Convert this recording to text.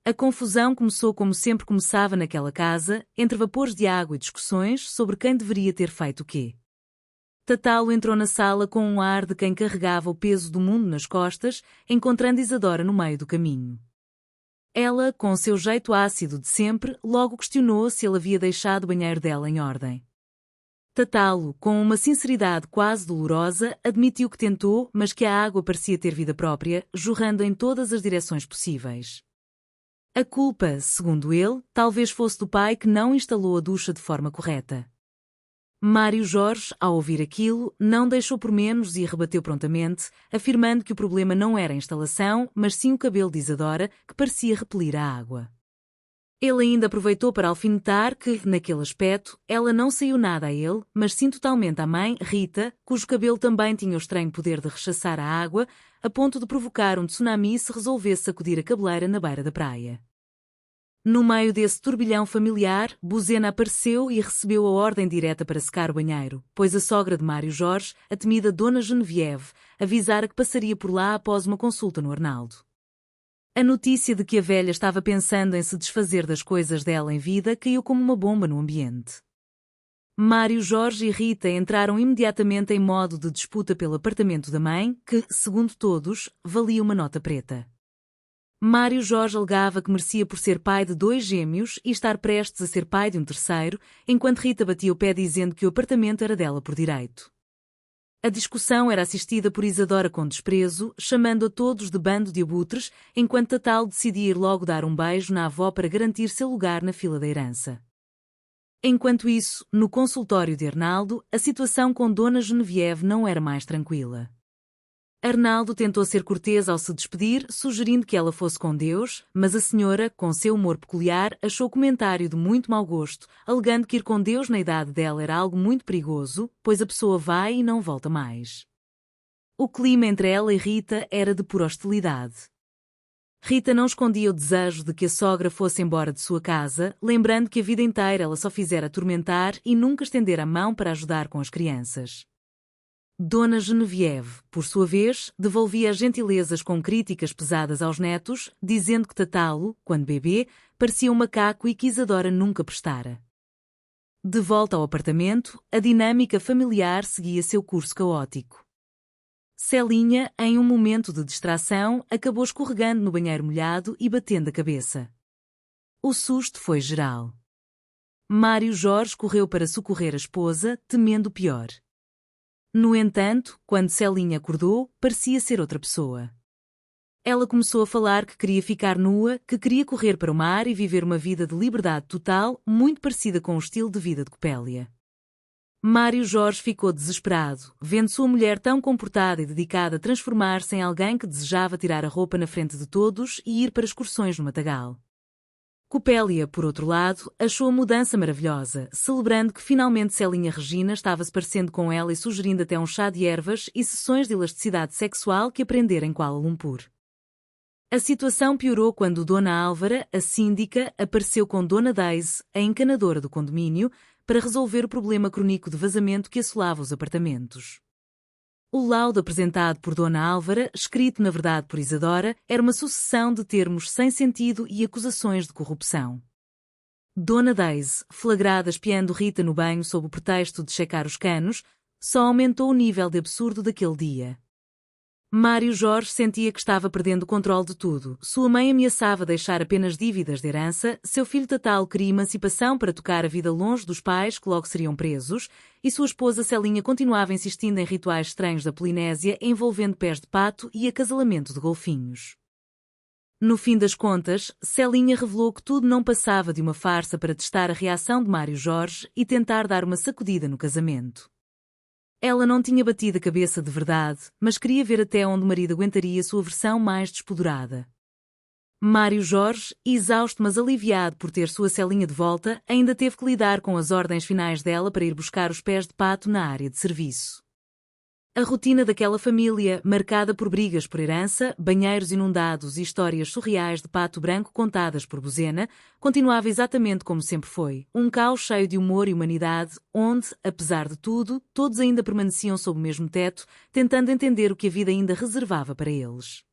A confusão começou como sempre começava naquela casa, entre vapores de água e discussões sobre quem deveria ter feito o quê. Tatalo entrou na sala com um ar de quem carregava o peso do mundo nas costas, encontrando Isadora no meio do caminho. Ela, com o seu jeito ácido de sempre, logo questionou se ele havia deixado o banheiro dela em ordem. Tatalo, com uma sinceridade quase dolorosa, admitiu que tentou, mas que a água parecia ter vida própria, jorrando em todas as direções possíveis. A culpa, segundo ele, talvez fosse do pai que não instalou a ducha de forma correta. Mário Jorge, ao ouvir aquilo, não deixou por menos e rebateu prontamente, afirmando que o problema não era a instalação, mas sim o cabelo de Isadora, que parecia repelir a água. Ele ainda aproveitou para alfinetar que, naquele aspecto, ela não saiu nada a ele, mas sim totalmente à mãe, Rita, cujo cabelo também tinha o estranho poder de rechaçar a água, a ponto de provocar um tsunami se resolvesse sacudir a cabeleira na beira da praia. No meio desse turbilhão familiar, Buzena apareceu e recebeu a ordem direta para secar o banheiro, pois a sogra de Mário Jorge, a temida Dona Genevieve, avisara que passaria por lá após uma consulta no Arnaldo. A notícia de que a velha estava pensando em se desfazer das coisas dela em vida caiu como uma bomba no ambiente. Mário Jorge e Rita entraram imediatamente em modo de disputa pelo apartamento da mãe, que, segundo todos, valia uma nota preta. Mário Jorge alegava que merecia por ser pai de 2 gêmeos e estar prestes a ser pai de um terceiro, enquanto Rita batia o pé dizendo que o apartamento era dela por direito. A discussão era assistida por Isadora com desprezo, chamando a todos de bando de abutres, enquanto Tatalo decidia ir logo dar um beijo na avó para garantir seu lugar na fila da herança. Enquanto isso, no consultório de Arnaldo, a situação com Dona Genevieve não era mais tranquila. Arnaldo tentou ser cortês ao se despedir, sugerindo que ela fosse com Deus, mas a senhora, com seu humor peculiar, achou o comentário de muito mau gosto, alegando que ir com Deus na idade dela era algo muito perigoso, pois a pessoa vai e não volta mais. O clima entre ela e Rita era de pura hostilidade. Rita não escondia o desejo de que a sogra fosse embora de sua casa, lembrando que a vida inteira ela só fizera atormentar e nunca estender a mão para ajudar com as crianças. Dona Genevieve, por sua vez, devolvia as gentilezas com críticas pesadas aos netos, dizendo que Tatalo, quando bebê, parecia um macaco e que Isadora nunca prestara. De volta ao apartamento, a dinâmica familiar seguia seu curso caótico. Celinha, em um momento de distração, acabou escorregando no banheiro molhado e batendo a cabeça. O susto foi geral. Mário Jorge correu para socorrer a esposa, temendo o pior. No entanto, quando Celinha acordou, parecia ser outra pessoa. Ela começou a falar que queria ficar nua, que queria correr para o mar e viver uma vida de liberdade total, muito parecida com o estilo de vida de Copélia. Mário Jorge ficou desesperado, vendo sua mulher tão comportada e dedicada a transformar-se em alguém que desejava tirar a roupa na frente de todos e ir para excursões no matagal. Copélia, por outro lado, achou a mudança maravilhosa, celebrando que finalmente Celinha Regina estava se parecendo com ela e sugerindo até um chá de ervas e sessões de elasticidade sexual que aprendera em Kuala Lumpur. A situação piorou quando Dona Álvara, a síndica, apareceu com Dona Daisy, a encanadora do condomínio, para resolver o problema crónico de vazamento que assolava os apartamentos. O laudo apresentado por Dona Álvara, escrito na verdade por Isadora, era uma sucessão de termos sem sentido e acusações de corrupção. Dona Daisy, flagrada espiando Rita no banho sob o pretexto de checar os canos, só aumentou o nível de absurdo daquele dia. Mário Jorge sentia que estava perdendo o controle de tudo. Sua mãe ameaçava deixar apenas dívidas de herança, seu filho Tatalo queria emancipação para tocar a vida longe dos pais que logo seriam presos, e sua esposa Celinha continuava insistindo em rituais estranhos da Polinésia envolvendo pés de pato e acasalamento de golfinhos. No fim das contas, Celinha revelou que tudo não passava de uma farsa para testar a reação de Mário Jorge e tentar dar uma sacudida no casamento. Ela não tinha batido a cabeça de verdade, mas queria ver até onde o marido aguentaria sua versão mais despodurada. Mário Jorge, exausto mas aliviado por ter sua Celinha de volta, ainda teve que lidar com as ordens finais dela para ir buscar os pés de pato na área de serviço. A rotina daquela família, marcada por brigas por herança, banheiros inundados e histórias surreais de pato branco contadas por Buzena, continuava exatamente como sempre foi, um caos cheio de humor e humanidade, onde, apesar de tudo, todos ainda permaneciam sob o mesmo teto, tentando entender o que a vida ainda reservava para eles.